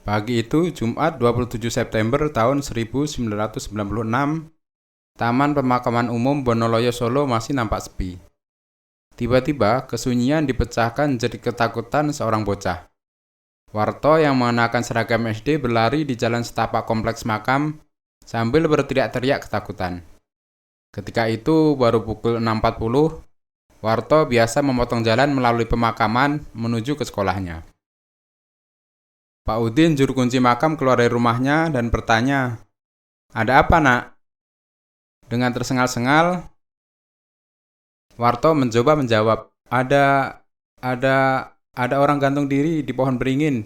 Pagi itu, Jumat 27 September tahun 1996, Taman Pemakaman Umum Bonoloyo Solo masih nampak sepi. Tiba-tiba, kesunyian dipecahkan jadi ketakutan seorang bocah. Warto yang mengenakan seragam SD berlari di jalan setapak kompleks makam sambil berteriak-teriak ketakutan. Ketika itu baru pukul 6.40, Warto biasa memotong jalan melalui pemakaman menuju ke sekolahnya. Pak Udin, juru kunci makam, keluar dari rumahnya dan bertanya, "Ada apa, nak?" Dengan tersengal-sengal, Warto mencoba menjawab, Ada, ada orang gantung diri di pohon beringin."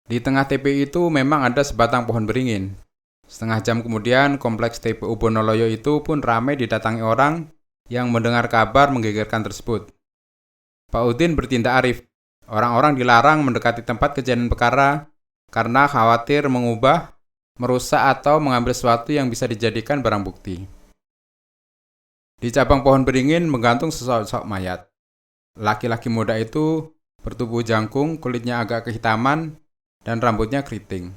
Di tengah TPI itu memang ada sebatang pohon beringin. Setengah jam kemudian, kompleks TPU Bonoloyo itu pun ramai didatangi orang yang mendengar kabar menggegerkan tersebut. Pak Udin bertindak arif. Orang-orang dilarang mendekati tempat kejadian perkara karena khawatir mengubah, merusak atau mengambil sesuatu yang bisa dijadikan barang bukti. Di cabang pohon beringin menggantung sesosok mayat. Laki-laki muda itu bertubuh jangkung, kulitnya agak kehitaman, dan rambutnya keriting.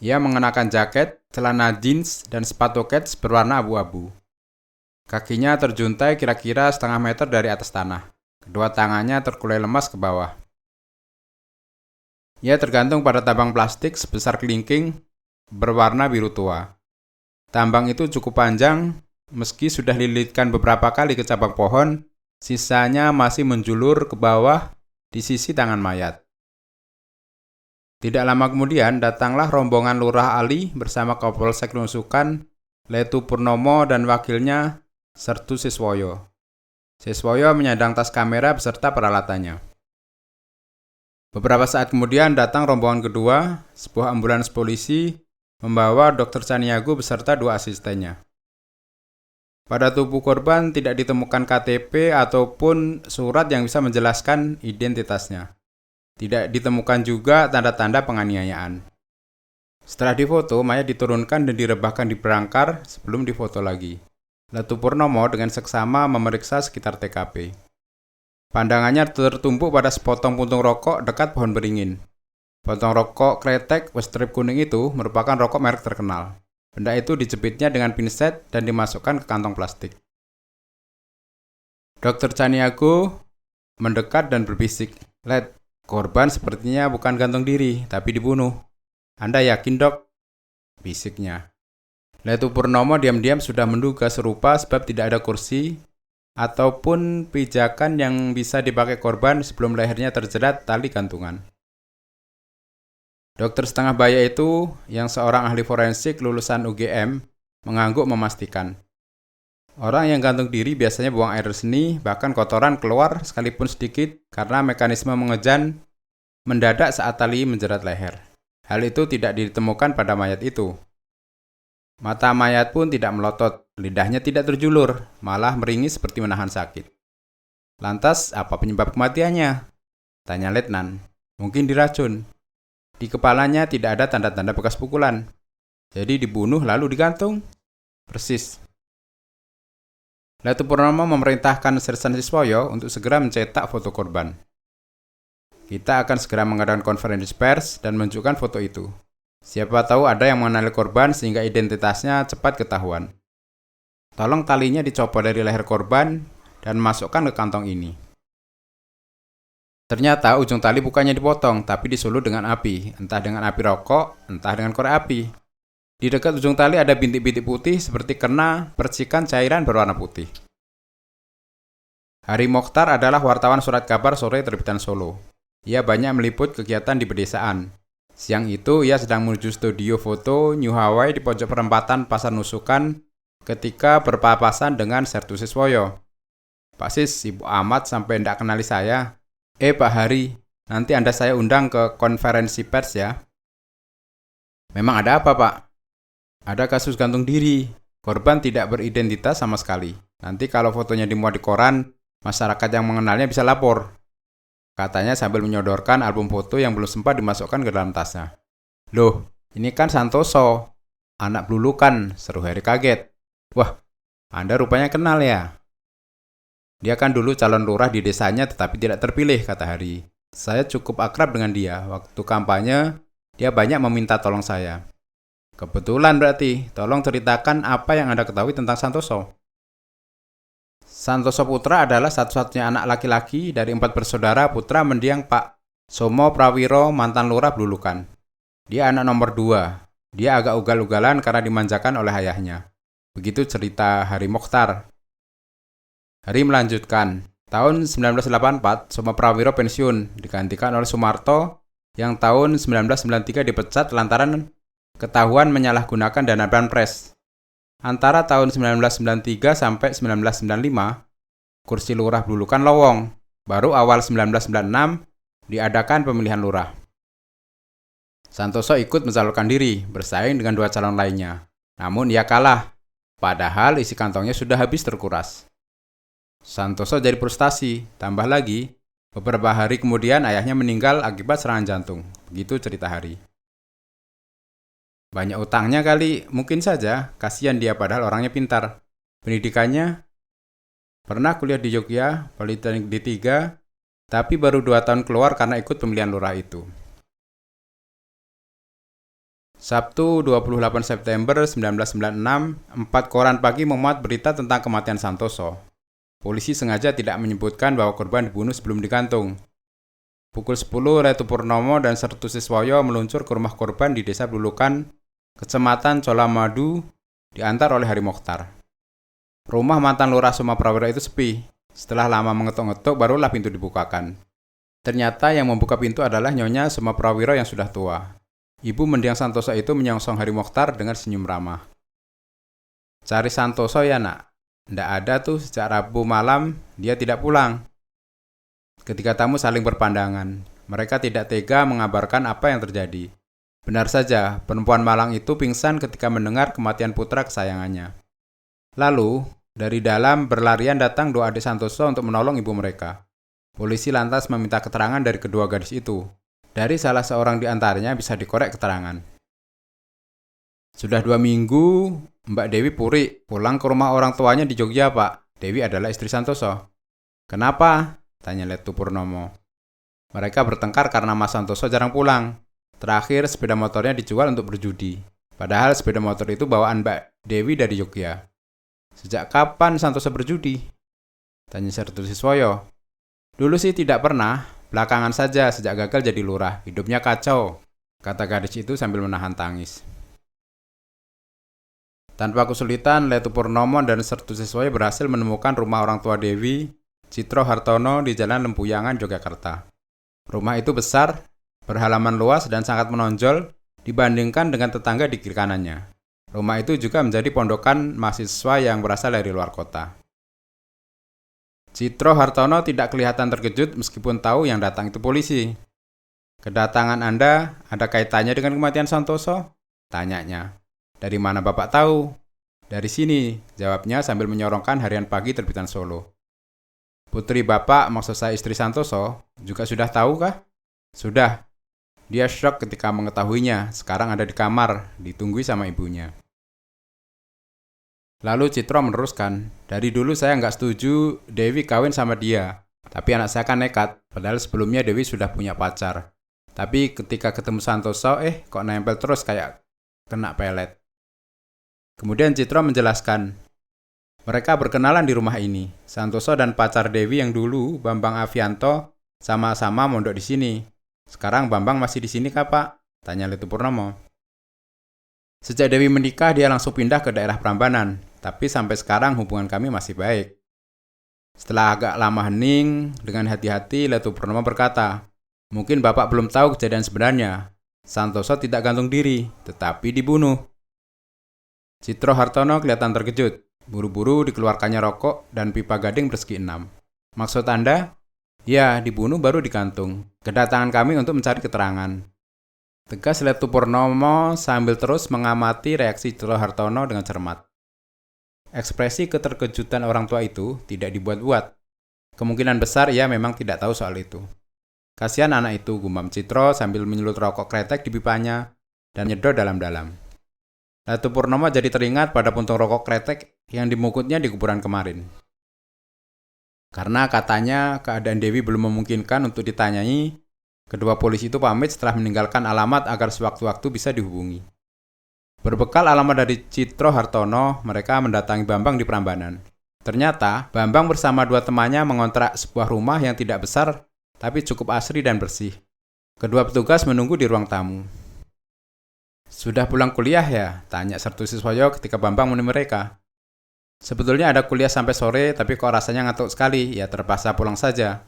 Ia mengenakan jaket, celana jeans, dan sepatu kets berwarna abu-abu. Kakinya terjuntai kira-kira setengah meter dari atas tanah. Kedua tangannya terkulai lemas ke bawah. Ia tergantung pada tambang plastik sebesar kelingking berwarna biru tua. Tambang itu cukup panjang, meski sudah dililitkan beberapa kali ke cabang pohon, sisanya masih menjulur ke bawah di sisi tangan mayat. Tidak lama kemudian datanglah rombongan Lurah Ali bersama Kapolsek Nusukan, Letu Purnomo dan wakilnya Sertu Siswoyo. Siswoyo menyandang tas kamera beserta peralatannya. Beberapa saat kemudian datang rombongan kedua, sebuah ambulans polisi membawa Dr. Caniago beserta dua asistennya. Pada tubuh korban tidak ditemukan KTP ataupun surat yang bisa menjelaskan identitasnya. Tidak ditemukan juga tanda-tanda penganiayaan. Setelah difoto, mayat diturunkan dan direbahkan di berangkar sebelum difoto lagi. Letu Purnomo dengan seksama memeriksa sekitar TKP. Pandangannya tertumpuk pada sepotong puntung rokok dekat pohon beringin. Potong rokok kretek strip kuning itu merupakan rokok merek terkenal. Benda itu dijepitnya dengan pinset dan dimasukkan ke kantong plastik. Dr. Caniago mendekat dan berbisik, "Let, korban sepertinya bukan gantung diri, tapi dibunuh." "Anda yakin, Dok?" bisiknya. Letu Purnomo diam-diam sudah menduga serupa sebab tidak ada kursi ataupun pijakan yang bisa dipakai korban sebelum lehernya terjerat tali gantungan. Dokter setengah baya itu, yang seorang ahli forensik lulusan UGM, mengangguk memastikan. Orang yang gantung diri biasanya buang air seni, bahkan kotoran keluar sekalipun sedikit karena mekanisme mengejan mendadak saat tali menjerat leher. Hal itu tidak ditemukan pada mayat itu. Mata mayat pun tidak melotot, lidahnya tidak terjulur, malah meringis seperti menahan sakit. "Lantas, apa penyebab kematiannya?" tanya Letnan. "Mungkin diracun. Di kepalanya tidak ada tanda-tanda bekas pukulan. Jadi dibunuh lalu digantung?" "Persis." Letu Purnomo memerintahkan Sersan Siswoyo untuk segera mencetak foto korban. "Kita akan segera mengadakan konferensi pers dan menunjukkan foto itu. Siapa tahu ada yang mengenali korban sehingga identitasnya cepat ketahuan. Tolong talinya dicopot dari leher korban dan masukkan ke kantong ini." Ternyata ujung tali bukannya dipotong, tapi disulut dengan api, entah dengan api rokok, entah dengan korek api. Di dekat ujung tali ada bintik-bintik putih seperti kena percikan cairan berwarna putih. Hari Mokhtar adalah wartawan surat kabar sore terbitan Solo. Ia banyak meliput kegiatan di pedesaan. Siang itu ia sedang menuju studio foto New Hawaii di pojok perempatan Pasar Nusukan ketika berpapasan dengan Sertu Siswoyo. "Pak Sis, sibuk amat sampai ndak kenali saya." Pak Hari, nanti Anda saya undang ke konferensi pers ya." "Memang ada apa, Pak?" "Ada kasus gantung diri. Korban tidak beridentitas sama sekali. Nanti kalau fotonya dimuat di koran, masyarakat yang mengenalnya bisa lapor," katanya sambil menyodorkan album foto yang belum sempat dimasukkan ke dalam tasnya. "Loh, ini kan Santoso, anak Blulukan," seru Heri kaget. "Wah, Anda rupanya kenal ya?" "Dia kan dulu calon lurah di desanya tetapi tidak terpilih," kata Hari. Saya cukup akrab dengan dia. Waktu kampanye, dia banyak meminta tolong saya. Kebetulan berarti, tolong ceritakan apa yang Anda ketahui tentang Santoso. Santoso Putra adalah satu-satunya anak laki-laki dari 4 bersaudara putra mendiang Pak Somo Prawiro, mantan lurah Blulukan. Dia anak nomor 2. Dia agak ugal-ugalan karena dimanjakan oleh ayahnya. Begitu cerita Hari Mokhtar. Hari melanjutkan. Tahun 1984, Somo Prawiro pensiun, digantikan oleh Sumarto yang tahun 1993 dipecat lantaran ketahuan menyalahgunakan dana Banpres. Antara tahun 1993 sampai 1995, kursi lurah Blulukan lowong. Baru awal 1996 diadakan pemilihan lurah. Santoso ikut mencalonkan diri, bersaing dengan 2 calon lainnya. Namun ia kalah, padahal isi kantongnya sudah habis terkuras. Santoso jadi frustasi, tambah lagi, beberapa hari kemudian ayahnya meninggal akibat serangan jantung. Begitu cerita Hari. Banyak utangnya kali, mungkin saja, kasihan dia padahal orangnya pintar. Pendidikannya, pernah kuliah di Jogja, Politeknik D3, tapi baru 2 tahun keluar karena ikut pemilihan lurah itu. Sabtu 28 September 1996, 4 koran pagi memuat berita tentang kematian Santoso. Polisi sengaja tidak menyebutkan bahwa korban dibunuh sebelum digantung. Pukul 10, Letu Purnomo dan Sertu Siswoyo meluncur ke rumah korban di Desa Blulukan, Kecamatan Colamadu, diantar oleh Hari Mokhtar. Rumah mantan lurah Somo Prawiro itu sepi. Setelah lama mengetuk-ngetuk, barulah pintu dibukakan. Ternyata yang membuka pintu adalah Nyonya Somo Prawiro yang sudah tua. Ibu mendiang Santoso itu menyongsong Hari Mokhtar dengan senyum ramah. Cari Santoso ya nak? Ndak ada tuh sejak Rabu malam, dia tidak pulang. Ketika tamu saling berpandangan, mereka tidak tega mengabarkan apa yang terjadi. Benar saja, perempuan malang itu pingsan ketika mendengar kematian putra kesayangannya. Lalu, dari dalam berlarian datang 2 adik Santoso untuk menolong ibu mereka. Polisi lantas meminta keterangan dari kedua gadis itu. Dari salah seorang di antaranya bisa dikorek keterangan. Sudah 2 minggu, Mbak Dewi Puri pulang ke rumah orang tuanya di Jogja, Pak. Dewi adalah istri Santoso. Kenapa? Tanya Letu Purnomo. Mereka bertengkar karena Mas Santoso jarang pulang. Terakhir, sepeda motornya dijual untuk berjudi. Padahal sepeda motor itu bawaan Mbak Dewi dari Jogja. Sejak kapan Santoso berjudi? Tanya Sertu Siswoyo. Dulu sih tidak pernah. Belakangan saja sejak gagal jadi lurah, hidupnya kacau, kata gadis itu sambil menahan tangis. Tanpa kesulitan, Letu Purnomo dan Sertu Siswoyo berhasil menemukan rumah orang tua Dewi, Citro Hartono di Jalan Lempuyangan, Yogyakarta. Rumah itu besar, berhalaman luas dan sangat menonjol dibandingkan dengan tetangga di kiri kanannya. Rumah itu juga menjadi pondokan mahasiswa yang berasal dari luar kota. Citro Hartono tidak kelihatan terkejut meskipun tahu yang datang itu polisi. Kedatangan Anda ada kaitannya dengan kematian Santoso? Tanyanya. Dari mana Bapak tahu? Dari sini, jawabnya sambil menyorongkan Harian Pagi terbitan Solo. Putri Bapak, maksud saya istri Santoso, juga sudah tahu kah? Sudah. Dia syok ketika mengetahuinya, sekarang ada di kamar, ditunggui sama ibunya. Lalu Citro meneruskan, dari dulu saya nggak setuju Dewi kawin sama dia. Tapi anak saya kan nekat, padahal sebelumnya Dewi sudah punya pacar. Tapi ketika ketemu Santoso, kok nempel terus kayak kena pelet. Kemudian Citro menjelaskan, mereka berkenalan di rumah ini. Santoso dan pacar Dewi yang dulu, Bambang Avianto, sama-sama mondok di sini. Sekarang Bambang masih di sini kah, Pak? Tanya Letu Purnomo. Sejak Dewi menikah, dia langsung pindah ke daerah Prambanan. Tapi sampai sekarang hubungan kami masih baik. Setelah agak lama hening, dengan hati-hati Letu Purnomo berkata, mungkin Bapak belum tahu kejadian sebenarnya. Santoso tidak gantung diri, tetapi dibunuh. Citro Hartono kelihatan terkejut. Buru-buru dikeluarkannya rokok dan pipa gading persegi 6. Maksud Anda? Ya, dibunuh baru digantung. Kedatangan kami untuk mencari keterangan. Tegas Letu Purnomo sambil terus mengamati reaksi Citro Hartono dengan cermat. Ekspresi keterkejutan orang tua itu tidak dibuat-buat. Kemungkinan besar ia memang tidak tahu soal itu. Kasihan anak itu, gumam Citro sambil menyulut rokok kretek di pipanya dan nyedot dalam-dalam. Letu Purnomo jadi teringat pada puntung rokok kretek yang dimukutnya di kuburan kemarin. Karena katanya keadaan Dewi belum memungkinkan untuk ditanyai, Kedua polisi itu pamit setelah meninggalkan alamat agar sewaktu-waktu bisa dihubungi. Berbekal alamat dari Citro Hartono, mereka mendatangi Bambang di Prambanan. Ternyata, Bambang bersama dua temannya mengontrak sebuah rumah yang tidak besar, tapi cukup asri dan bersih. Kedua petugas menunggu di ruang tamu. "Sudah pulang kuliah ya?" tanya Sertu-Siswoyo ketika Bambang menemui mereka. "Sebetulnya ada kuliah sampai sore, tapi kok rasanya ngantuk sekali, ya terpaksa pulang saja."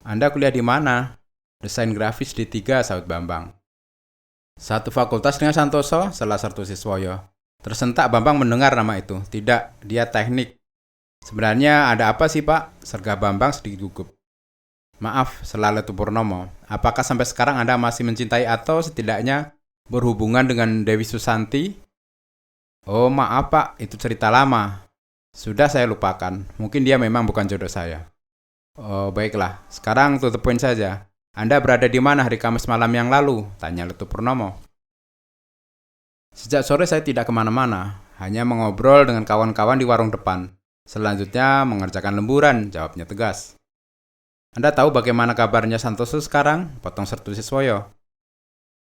"Anda kuliah di mana?" "Desain grafis D3, sahut Bambang. "Satu fakultas dengan Santoso?" sela Sertu-Siswoyo. Tersentak Bambang mendengar nama itu. "Tidak, dia teknik." "Sebenarnya ada apa sih, Pak?" sergah Bambang sedikit gugup. "Maaf," sela Letu Purnomo. "Apakah sampai sekarang Anda masih mencintai atau setidaknya berhubungan dengan Dewi Susanti?" "Oh, maaf, Pak, itu cerita lama. Sudah saya lupakan. Mungkin dia memang bukan jodoh saya." "Oh, baiklah. Sekarang tutup poin saja. Anda berada di mana hari Kamis malam yang lalu?" tanya Letu Purnomo. "Sejak sore saya tidak kemana-mana. Hanya mengobrol dengan kawan-kawan di warung depan. Selanjutnya mengerjakan lemburan," jawabnya tegas. "Anda tahu bagaimana kabarnya Santoso sekarang?" potong Sertu-Siswoyo.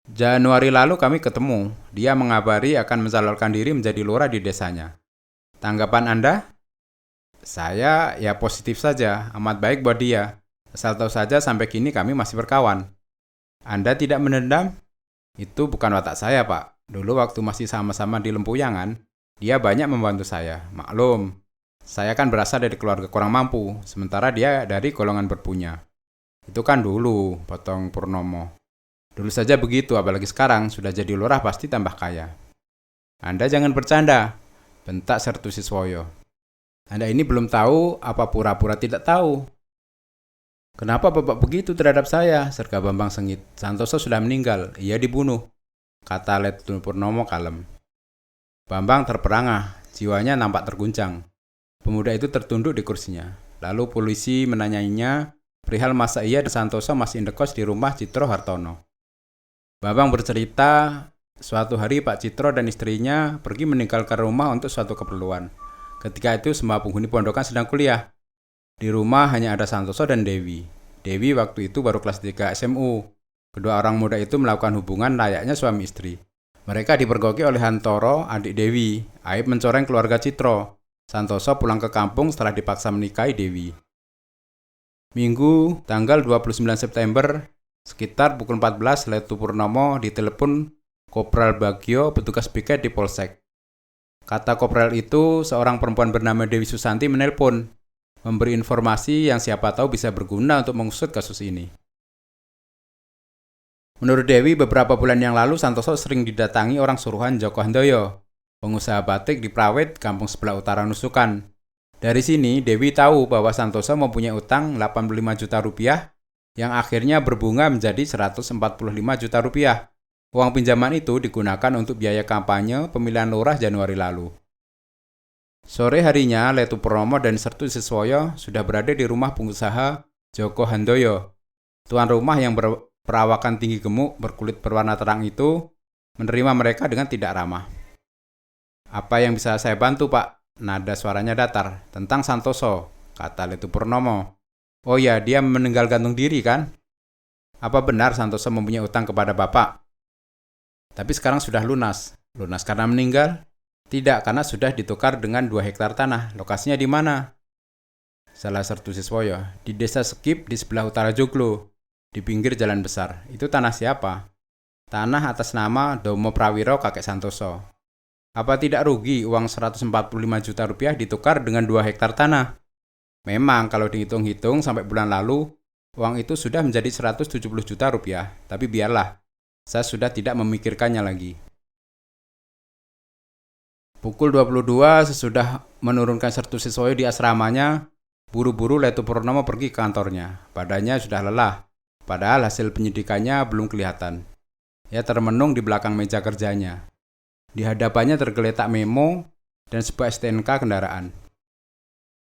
"Januari lalu kami ketemu. Dia mengabari akan mencalonkan diri menjadi lurah di desanya." "Tanggapan Anda?" "Saya ya positif saja, amat baik buat dia. Asal tahu saja sampai kini kami masih berkawan." "Anda tidak mendendam?" "Itu bukan watak saya, Pak. Dulu waktu masih sama-sama di Lempuyangan, dia banyak membantu saya. Maklum, saya kan berasal dari keluarga kurang mampu, sementara dia dari golongan berpunya." "Itu kan dulu," potong Purnomo. "Dulu saja begitu, apalagi sekarang sudah jadi lurah pasti tambah kaya." "Anda jangan bercanda," bentak Sertu-Siswoyo. "Anda ini belum tahu apa pura-pura tidak tahu?" "Kenapa Bapak begitu terhadap saya?" sergah Bambang sengit. "Santoso sudah meninggal, ia dibunuh," kata Letu Purnomo kalem. Bambang terperangah, jiwanya nampak terguncang. Pemuda itu tertunduk di kursinya. Lalu polisi menanyainya perihal masa ia dan Santoso masih indekos di rumah Citro Hartono. Bambang bercerita, suatu hari Pak Citro dan istrinya pergi meninggalkan rumah untuk suatu keperluan. Ketika itu semua penghuni pondokan sedang kuliah. Di rumah hanya ada Santoso dan Dewi. Dewi waktu itu baru kelas 3 SMU. Kedua orang muda itu melakukan hubungan layaknya suami istri. Mereka dipergoki oleh Hantoro, adik Dewi. Aib mencoreng keluarga Citro. Santoso pulang ke kampung setelah dipaksa menikahi Dewi. Minggu, tanggal 29 September, sekitar pukul 14, Letu Purnomo ditelepon Kopral Bagio, petugas piket di Polsek. Kata Kopral itu, seorang perempuan bernama Dewi Susanti menelpon, memberi informasi yang siapa tahu bisa berguna untuk mengusut kasus ini. Menurut Dewi, beberapa bulan yang lalu Santoso sering didatangi orang suruhan Joko Handoyo, pengusaha batik di Prawet, kampung sebelah utara Nusukan. Dari sini, Dewi tahu bahwa Santoso mempunyai utang 85 juta rupiah yang akhirnya berbunga menjadi 145 juta rupiah. Uang pinjaman itu digunakan untuk biaya kampanye pemilihan lurah Januari lalu. Sore harinya, Letu Purnomo dan Sertu-Siswoyo sudah berada di rumah pengusaha Joko Handoyo. Tuan rumah yang berperawakan tinggi gemuk berkulit berwarna terang itu menerima mereka dengan tidak ramah. "Apa yang bisa saya bantu, Pak?" Nada suaranya datar. "Tentang Santoso," kata Letu Purnomo. "Oh ya, dia meninggal gantung diri kan? Apa benar Santoso mempunyai utang kepada Bapak?" "Tapi sekarang sudah lunas." "Lunas karena meninggal?" "Tidak, karena sudah ditukar dengan 2 hektar tanah. Lokasinya di mana?" Salah Sertu-Siswoyo. "Di desa Sekip di sebelah utara Joglo, di pinggir jalan besar." "Itu tanah siapa?" "Tanah atas nama Domo Prawiro, kakek Santoso." "Apa tidak rugi uang 145 juta rupiah ditukar dengan 2 hektar tanah?" "Memang kalau dihitung-hitung sampai bulan lalu, uang itu sudah menjadi 170 juta rupiah. Tapi biarlah, saya sudah tidak memikirkannya lagi." Pukul 22 sesudah menurunkan Sertu-Siswoyo di asramanya, buru-buru Letu Purnomo pergi ke kantornya. Badannya sudah lelah, padahal hasil penyidikannya belum kelihatan. Ia termenung di belakang meja kerjanya. Di hadapannya tergeletak memo dan sebuah STNK kendaraan.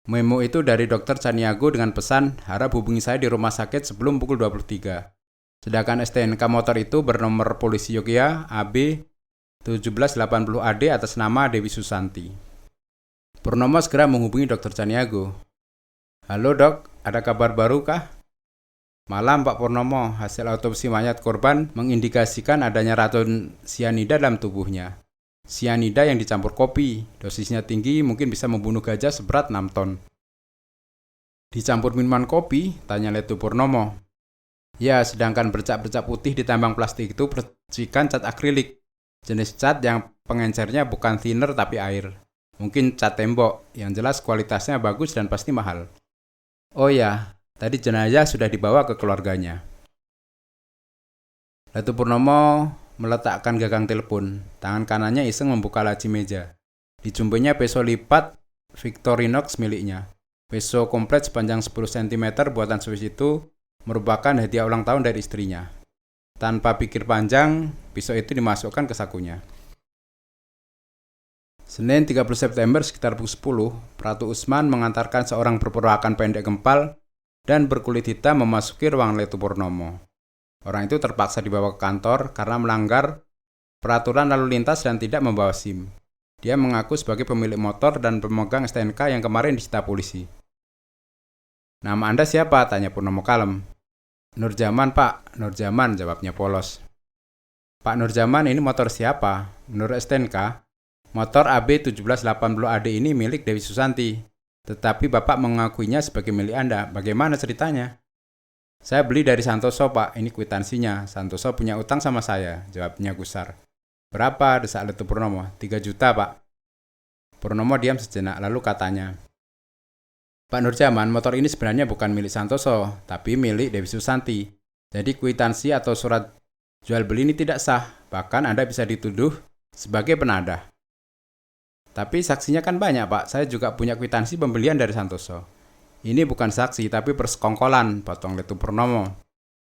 Memo itu dari Dr. Caniago dengan pesan, "Harap hubungi saya di rumah sakit sebelum pukul 23. Sedangkan STNK motor itu bernomor polisi Yogyakarta AB 1780 AD atas nama Dewi Susanti. Purnomo segera menghubungi Dr. Caniago. "Halo dok, ada kabar baru kah?" Malam Pak Purnomo, hasil autopsi mayat korban mengindikasikan adanya racun sianida dalam tubuhnya. Sianida yang dicampur kopi, dosisnya tinggi mungkin bisa membunuh gajah seberat 6 ton. Dicampur minuman kopi? Tanya Letu Purnomo. Ya, sedangkan bercak-bercak putih di tambang plastik itu percikan cat akrilik. Jenis cat yang pengencernya bukan thinner tapi air. Mungkin cat tembok, yang jelas kualitasnya bagus dan pasti mahal. Oh ya, tadi jenazah sudah dibawa ke keluarganya. Letu Purnomo meletakkan gagang telepon. Tangan kanannya iseng membuka laci meja. Dijumpainya peso lipat Victorinox miliknya. Peso komplet sepanjang 10 cm buatan Swiss itu merupakan hadiah ulang tahun dari istrinya. Tanpa pikir panjang, pisau itu dimasukkan ke sakunya. Senin 30 September sekitar pukul 10, Pratu Usman mengantarkan seorang berperawakan pendek gempal dan berkulit hitam memasuki ruang Letu Purnomo. Orang itu terpaksa dibawa ke kantor karena melanggar peraturan lalu lintas dan tidak membawa SIM. Dia mengaku sebagai pemilik motor dan pemegang STNK yang kemarin disita polisi. Nama Anda siapa? Tanya Purnomo kalem. Nurjaman, Pak. Nurjaman, jawabnya polos. Pak Nurjaman, ini motor siapa? Menurut STNK, motor AB 1780AD ini milik Dewi Susanti. Tetapi Bapak mengakuinya sebagai milik Anda. Bagaimana ceritanya? Saya beli dari Santoso, Pak. Ini kwitansinya. Santoso punya utang sama saya, jawabnya gusar. Berapa? Desak Letu Purnomo. 3 juta, Pak. Purnomo diam sejenak, lalu katanya, Pak Nurjaman, motor ini sebenarnya bukan milik Santoso, tapi milik Dewi Susanti. Jadi kwitansi atau surat jual beli ini tidak sah, bahkan Anda bisa dituduh sebagai penadah. Tapi saksinya kan banyak, Pak. Saya juga punya kwitansi pembelian dari Santoso. Ini bukan saksi, tapi persekongkolan, potong Letu Purnomo.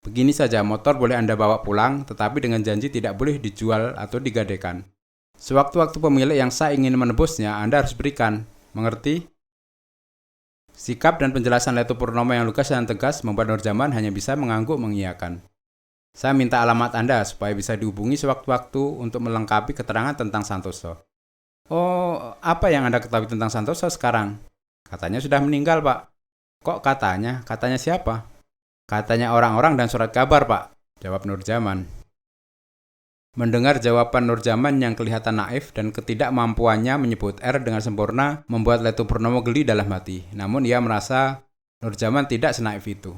Begini saja, motor boleh Anda bawa pulang, tetapi dengan janji tidak boleh dijual atau digadaikan. Sewaktu-waktu pemilik yang sah ingin menebusnya, Anda harus berikan. Mengerti? Sikap dan penjelasan Letu Purnomo yang lugas dan tegas membuat Nurjaman hanya bisa mengangguk mengiyakan. Saya minta alamat Anda supaya bisa dihubungi sewaktu-waktu untuk melengkapi keterangan tentang Santoso. Oh, apa yang Anda ketahui tentang Santoso sekarang? Katanya sudah meninggal, Pak. Kok katanya? Katanya siapa? Katanya orang-orang dan surat kabar, Pak, jawab Nurjaman. Mendengar jawaban Nurjaman yang kelihatan naif dan ketidakmampuannya menyebut R dengan sempurna membuat Letu Purnomo geli dalam hati. Namun ia merasa Nurjaman tidak senaif itu.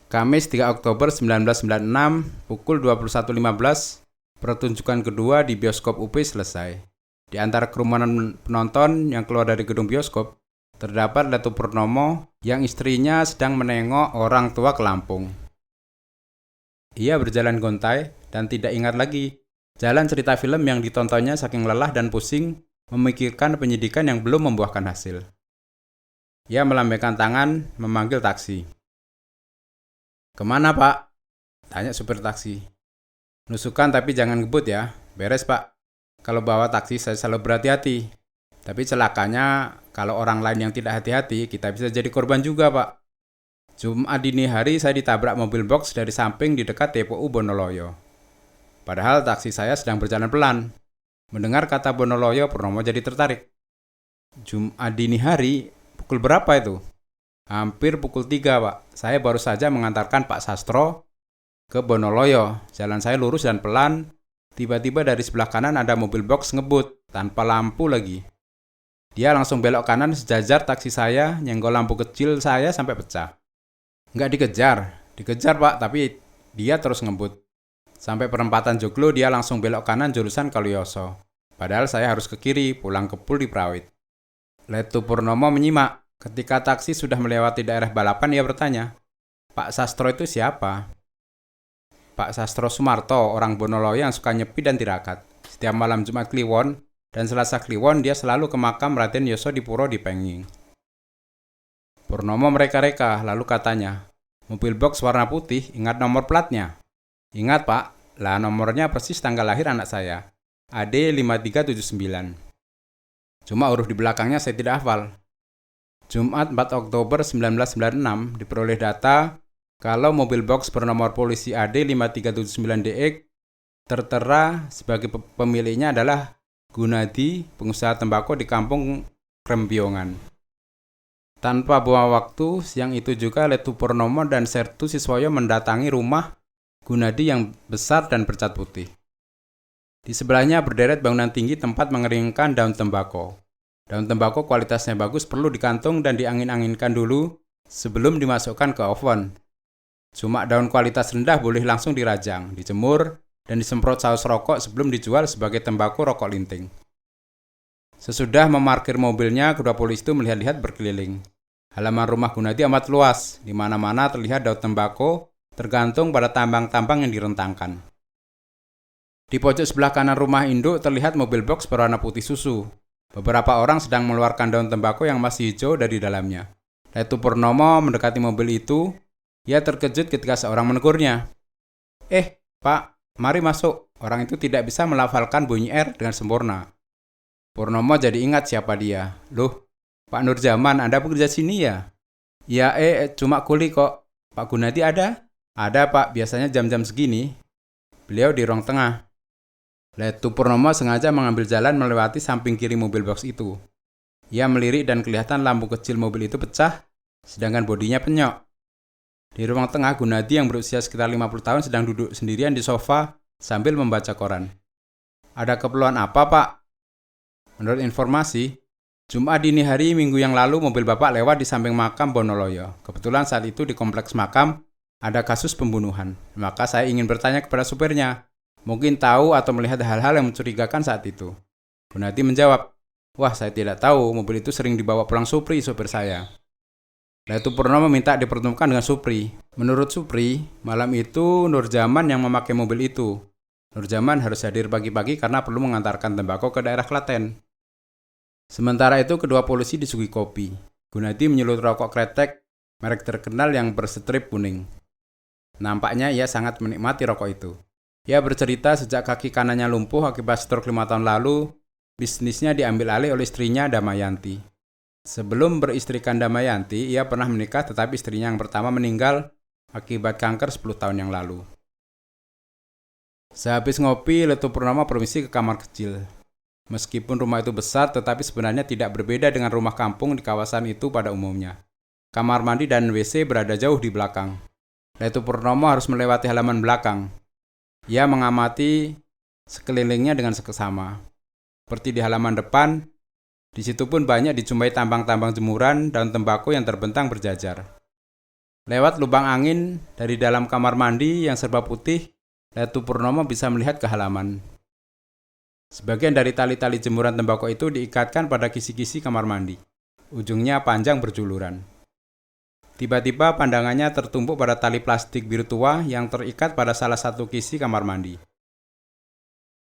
Kamis 3 Oktober 1996 pukul 21.15, pertunjukan kedua di bioskop UP selesai. Di antara kerumunan penonton yang keluar dari gedung bioskop, terdapat Letu Purnomo yang istrinya sedang menengok orang tua ke Lampung. Ia berjalan gontai dan tidak ingat lagi jalan cerita film yang ditontonnya saking lelah dan pusing memikirkan penyidikan yang belum membuahkan hasil. Ia melambaikan tangan memanggil taksi. Kemana, Pak? Tanya supir taksi. Nusukan tapi jangan ngebut ya. Beres, Pak. Kalau bawa taksi saya selalu berhati-hati. Tapi celakanya kalau orang lain yang tidak hati-hati kita bisa jadi korban juga, Pak. Jumat dini hari saya ditabrak mobil box dari samping di dekat TPU Bonoloyo. Padahal taksi saya sedang berjalan pelan. Mendengar kata Bonoloyo, Purnomo jadi tertarik. Jumat dini hari? Pukul berapa itu? Hampir pukul 3, Pak. Saya baru saja mengantarkan Pak Sastro ke Bonoloyo. Jalan saya lurus dan pelan. Tiba-tiba dari sebelah kanan ada mobil box ngebut, tanpa lampu lagi. Dia langsung belok kanan sejajar taksi saya, nyenggol lampu kecil saya sampai pecah. Nggak dikejar Pak, tapi dia terus ngebut. Sampai perempatan Joglo dia langsung belok kanan jurusan Kaliyoso. Padahal saya harus ke kiri, pulang ke Pul di Prawit. Letu Purnomo menyimak. Ketika taksi sudah melewati daerah balapan, ia bertanya, Pak Sastro itu siapa? Pak Sastro Sumarto, orang Bonoloyo yang suka nyepi dan tirakat. Setiap malam Jumat Kliwon dan Selasa Kliwon dia selalu ke makam Raden Yoso di Puro di Penging. Purnomo mereka-reka, lalu katanya, mobil box warna putih, ingat nomor platnya? Ingat, Pak. Lah nomornya persis tanggal lahir anak saya. AD 5379. Cuma huruf di belakangnya saya tidak hafal. Jumat 4 Oktober 1996 diperoleh data kalau mobil box bernomor polisi AD 5379DX tertera sebagai pemiliknya adalah Gunadi, pengusaha tembakau di kampung Krembiongan. Tanpa buang waktu, siang itu juga Letu Purnomo dan Sertu Siswoyo mendatangi rumah Gunadi yang besar dan bercat putih. Di sebelahnya berderet bangunan tinggi tempat mengeringkan daun tembakau. Daun tembakau kualitasnya bagus, perlu dikantung dan diangin-anginkan dulu sebelum dimasukkan ke oven. Cuma daun kualitas rendah boleh langsung dirajang, dijemur, dan disemprot saus rokok sebelum dijual sebagai tembakau rokok linting. Sesudah memarkir mobilnya, kedua polisi itu melihat-lihat berkeliling. Halaman rumah Gunadi amat luas, di mana-mana terlihat daun tembakau tergantung pada tambang-tambang yang direntangkan. Di pojok sebelah kanan rumah induk terlihat mobil box berwarna putih susu. Beberapa orang sedang mengeluarkan daun tembakau yang masih hijau dari dalamnya. Letu Purnomo mendekati mobil itu. Ia terkejut ketika seorang menegurnya. Pak, mari masuk. Orang itu tidak bisa melafalkan bunyi R dengan sempurna. Purnomo jadi ingat siapa dia. Loh, Pak Nurjaman, Anda bekerja sini ya? Ya, cuma kuli kok. Pak Gunadi ada? Ada, Pak. Biasanya jam-jam segini. Beliau di ruang tengah. Letu Purnomo sengaja mengambil jalan melewati samping kiri mobil box itu. Ia melirik dan kelihatan lampu kecil mobil itu pecah, sedangkan bodinya penyok. Di ruang tengah, Gunadi yang berusia sekitar 50 tahun sedang duduk sendirian di sofa sambil membaca koran. Ada keperluan apa, Pak? Menurut informasi, Jumat dini hari minggu yang lalu mobil Bapak lewat di samping makam Bonoloyo. Kebetulan saat itu di kompleks makam ada kasus pembunuhan. Maka saya ingin bertanya kepada supirnya. Mungkin tahu atau melihat hal-hal yang mencurigakan saat itu. Gunadi menjawab, wah saya tidak tahu, mobil itu sering dibawa pulang Supri, supir saya. Letu Purnomo meminta dipertemukan dengan Supri. Menurut Supri, malam itu Nurjaman yang memakai mobil itu. Nurjaman harus hadir pagi-pagi karena perlu mengantarkan tembakau ke daerah Klaten. Sementara itu kedua polisi disuguhi kopi. Gunadi menyulut rokok kretek, merek terkenal yang berstrip kuning. Nampaknya ia sangat menikmati rokok itu. Ia bercerita sejak kaki kanannya lumpuh akibat stroke 5 tahun lalu, bisnisnya diambil alih oleh istrinya Damayanti. Sebelum beristrikan Damayanti, ia pernah menikah tetapi istrinya yang pertama meninggal akibat kanker 10 tahun yang lalu. Sehabis ngopi, Letu Purnomo permisi ke kamar kecil. Meskipun rumah itu besar, tetapi sebenarnya tidak berbeda dengan rumah kampung di kawasan itu pada umumnya. Kamar mandi dan WC berada jauh di belakang. Letu Purnomo harus melewati halaman belakang. Ia mengamati sekelilingnya dengan seksama. Seperti di halaman depan, di situ pun banyak dijumpai tambang-tambang jemuran daun tembakau yang terbentang berjajar. Lewat lubang angin dari dalam kamar mandi yang serba putih, Letu Purnomo bisa melihat ke halaman. Sebagian dari tali-tali jemuran tembakau itu diikatkan pada kisi-kisi kamar mandi. Ujungnya panjang berjuluran. Tiba-tiba pandangannya tertumpuk pada tali plastik biru tua yang terikat pada salah satu kisi kamar mandi.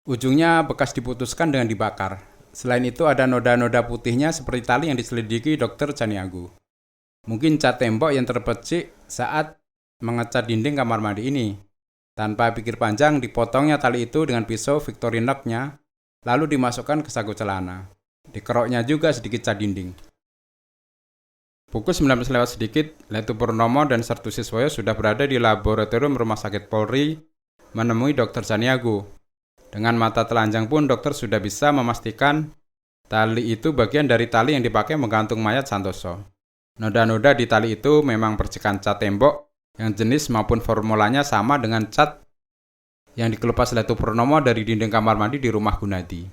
Ujungnya bekas diputuskan dengan dibakar. Selain itu ada noda-noda putihnya seperti tali yang diselidiki Dr. Caniago. Mungkin cat tembok yang terpecik saat mengecat dinding kamar mandi ini. Tanpa pikir panjang dipotongnya tali itu dengan pisau Victorinox-nya, lalu dimasukkan ke saku celana. Dikeroknya juga sedikit cat dinding. Pukul 19 lewat sedikit, Letu Purnomo dan Sertu Siswoyo sudah berada di laboratorium Rumah Sakit Polri menemui Dr. Caniago. Dengan mata telanjang pun dokter sudah bisa memastikan tali itu bagian dari tali yang dipakai menggantung mayat Santoso. Noda-noda di tali itu memang percikan cat tembok yang jenis maupun formulanya sama dengan cat yang dikelupas Letu Purnomo dari dinding kamar mandi di rumah Gunadi.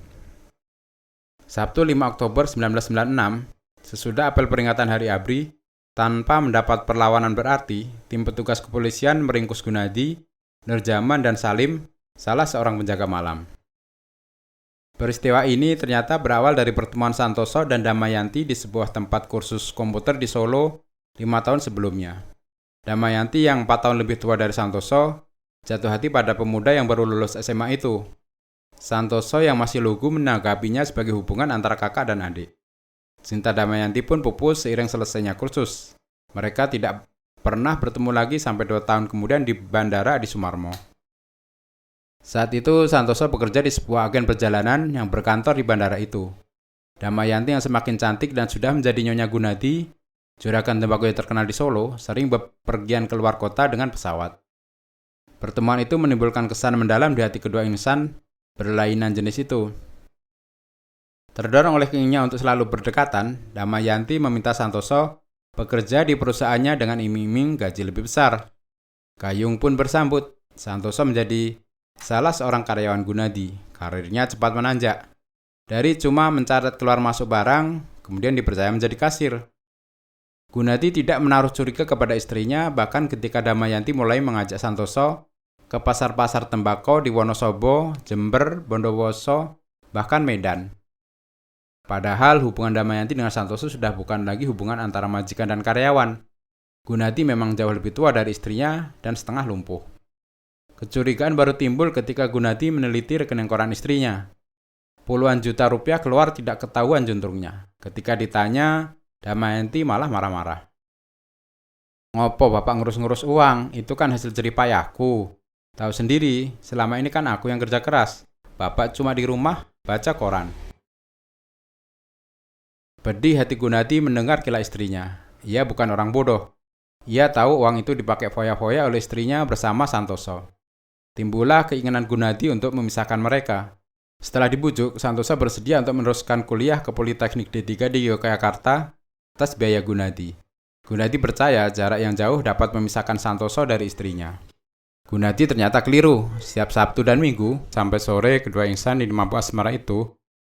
Sabtu 5 Oktober 1996, sesudah apel peringatan Hari ABRI, tanpa mendapat perlawanan berarti, tim petugas kepolisian meringkus Gunadi, Nurjaman dan Salim, salah seorang penjaga malam. Peristiwa ini ternyata berawal dari pertemuan Santoso dan Damayanti di sebuah tempat kursus komputer di Solo 5 tahun sebelumnya. Damayanti yang 4 tahun lebih tua dari Santoso, jatuh hati pada pemuda yang baru lulus SMA itu. Santoso yang masih lugu menanggapinya sebagai hubungan antara kakak dan adik. Cinta Damayanti pun pupus seiring selesainya kursus. Mereka tidak pernah bertemu lagi sampai 2 tahun kemudian di bandara Adi Sumarmo. Saat itu Santoso bekerja di sebuah agen perjalanan yang berkantor di bandara itu. Damayanti yang semakin cantik dan sudah menjadi Nyonya Gunadi, juragan tembakau yang terkenal di Solo, sering bepergian keluar kota dengan pesawat. Pertemuan itu menimbulkan kesan mendalam di hati kedua insan berlainan jenis itu. Terdorong oleh keinginannya untuk selalu berdekatan, Damayanti meminta Santoso bekerja di perusahaannya dengan iming-iming gaji lebih besar. Gayung pun bersambut. Santoso menjadi salah seorang karyawan Gunadi. Karirnya cepat menanjak. Dari cuma mencatat keluar masuk barang, kemudian dipercaya menjadi kasir. Gunadi tidak menaruh curiga kepada istrinya, bahkan ketika Damayanti mulai mengajak Santoso ke pasar-pasar tembakau di Wonosobo, Jember, Bondowoso, bahkan Medan. Padahal hubungan Damayanti dengan Santoso sudah bukan lagi hubungan antara majikan dan karyawan. Gunadi memang jauh lebih tua dari istrinya dan setengah lumpuh. Kecurigaan baru timbul ketika Gunadi meneliti rekening koran istrinya. Puluhan juta rupiah keluar tidak ketahuan juntrungnya. Ketika ditanya, Damayanti malah marah-marah. "Ngopo bapak ngurus-ngurus uang? Itu kan hasil jerih payahku. Tahu sendiri, selama ini kan aku yang kerja keras. Bapak cuma di rumah baca koran." Pedih hati Gunadi mendengar kilah istrinya. Ia bukan orang bodoh. Ia tahu uang itu dipakai foya-foya oleh istrinya bersama Santoso. Timbullah keinginan Gunadi untuk memisahkan mereka. Setelah dibujuk, Santoso bersedia untuk meneruskan kuliah ke Politeknik D3 di Yogyakarta atas biaya Gunadi. Gunadi percaya jarak yang jauh dapat memisahkan Santoso dari istrinya. Gunadi ternyata keliru. Setiap Sabtu dan Minggu, sampai sore kedua insan di Mampu Asmara itu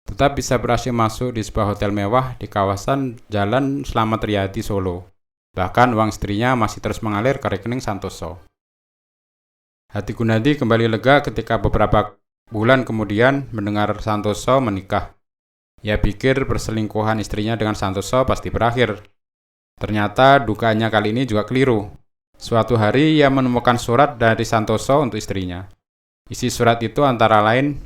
tetap bisa berhasil masuk di sebuah hotel mewah di kawasan Jalan Slamet Riyadi, Solo. Bahkan uang istrinya masih terus mengalir ke rekening Santoso. Hati Gunadi kembali lega ketika beberapa bulan kemudian mendengar Santoso menikah. Ia pikir perselingkuhan istrinya dengan Santoso pasti berakhir. Ternyata dugaannya kali ini juga keliru. Suatu hari ia menemukan surat dari Santoso untuk istrinya. Isi surat itu antara lain,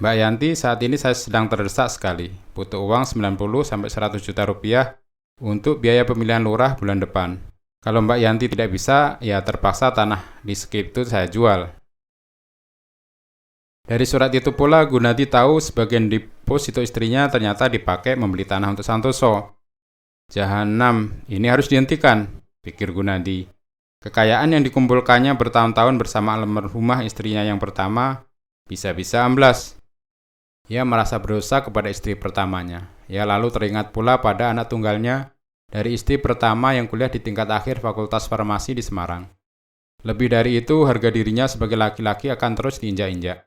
"Mbak Yanti, saat ini saya sedang terdesak sekali. Butuh uang 90-100 juta rupiah untuk biaya pemilihan lurah bulan depan. Kalau Mbak Yanti tidak bisa, ya terpaksa tanah di Skip itu saya jual." Dari surat itu pula Gunadi tahu sebagian deposito istrinya ternyata dipakai membeli tanah untuk Santoso. Jahanam, ini harus dihentikan, pikir Gunadi. Kekayaan yang dikumpulkannya bertahun-tahun bersama almarhumah istrinya yang pertama bisa-bisa amblas. Ia merasa berdosa kepada istri pertamanya. Ia lalu teringat pula pada anak tunggalnya dari istri pertama yang kuliah di tingkat akhir Fakultas Farmasi di Semarang. Lebih dari itu, harga dirinya sebagai laki-laki akan terus diinjak-injak.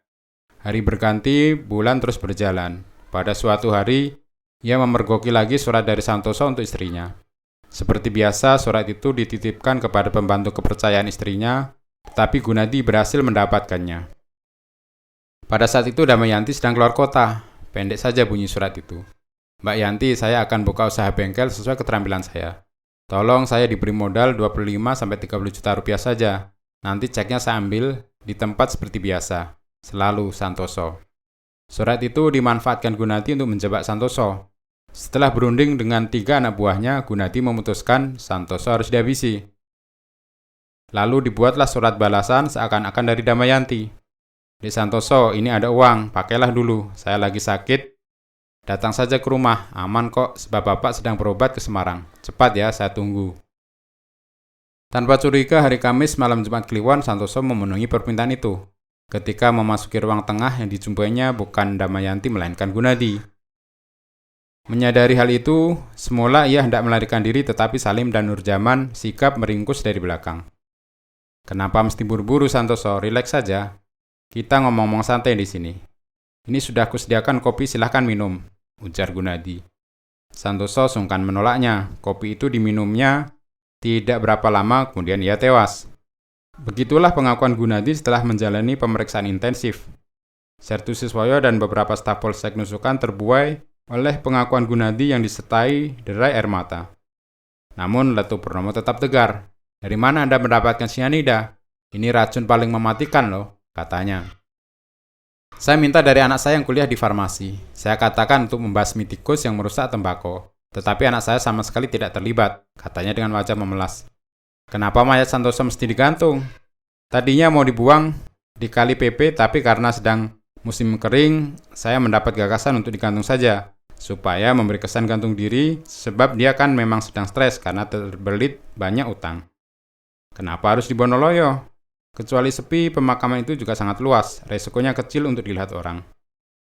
Hari berganti, bulan terus berjalan. Pada suatu hari, ia memergoki lagi surat dari Santoso untuk istrinya. Seperti biasa, surat itu dititipkan kepada pembantu kepercayaan istrinya, tetapi Gunadi berhasil mendapatkannya. Pada saat itu Damayanti sedang keluar kota. Pendek saja bunyi surat itu. "Mbak Yanti, saya akan buka usaha bengkel sesuai keterampilan saya. Tolong saya diberi modal 25-30 juta rupiah saja. Nanti ceknya saya ambil di tempat seperti biasa. Selalu Santoso." Surat itu dimanfaatkan Gunadi untuk menjebak Santoso. Setelah berunding dengan 3 anak buahnya, Gunadi memutuskan Santoso harus dihabisi. Lalu dibuatlah surat balasan seakan-akan dari Damayanti. "Di Santoso, ini ada uang, pakailah dulu. Saya lagi sakit. Datang saja ke rumah, aman kok, sebab Bapak sedang berobat ke Semarang. Cepat ya, saya tunggu." Tanpa curiga, hari Kamis malam Jumat Kliwon, Santoso memenuhi permintaan itu. Ketika memasuki ruang tengah yang dijumpainya bukan Damayanti melainkan Gunadi. Menyadari hal itu, semula ia hendak melarikan diri tetapi Salim dan Nurjaman sikap meringkus dari belakang. "Kenapa mesti buru-buru Santoso? Rileks saja. Kita ngomong-ngomong santai di sini. Ini sudah kusediakan kopi, silahkan minum," ujar Gunadi. Santoso sungkan menolaknya. Kopi itu diminumnya tidak berapa lama kemudian ia tewas. Begitulah pengakuan Gunadi setelah menjalani pemeriksaan intensif. Sertu Siswoyo dan beberapa staf Polsek Nusukan terbuai oleh pengakuan Gunadi yang disertai derai air mata. Namun Letu Purnomo tetap tegar. "Dari mana Anda mendapatkan sianida? Ini racun paling mematikan loh," katanya. "Saya minta dari anak saya yang kuliah di farmasi. Saya katakan untuk membasmi tikus yang merusak tembakau. Tetapi anak saya sama sekali tidak terlibat," katanya dengan wajah memelas. "Kenapa mayat Santoso mesti digantung? Tadinya mau dibuang di Kali PP, tapi karena sedang musim kering, saya mendapat gagasan untuk digantung saja, supaya memberi kesan gantung diri, sebab dia kan memang sedang stres karena terbelit banyak utang. Kenapa harus di Bonoloyo? Kecuali sepi, pemakaman itu juga sangat luas, resikonya kecil untuk dilihat orang.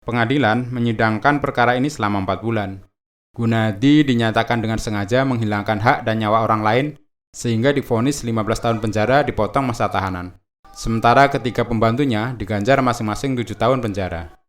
Pengadilan menyidangkan perkara ini selama 4 bulan. Gunadi dinyatakan dengan sengaja menghilangkan hak dan nyawa orang lain sehingga divonis 15 tahun penjara dipotong masa tahanan. Sementara ketiga pembantunya diganjar masing-masing 7 tahun penjara.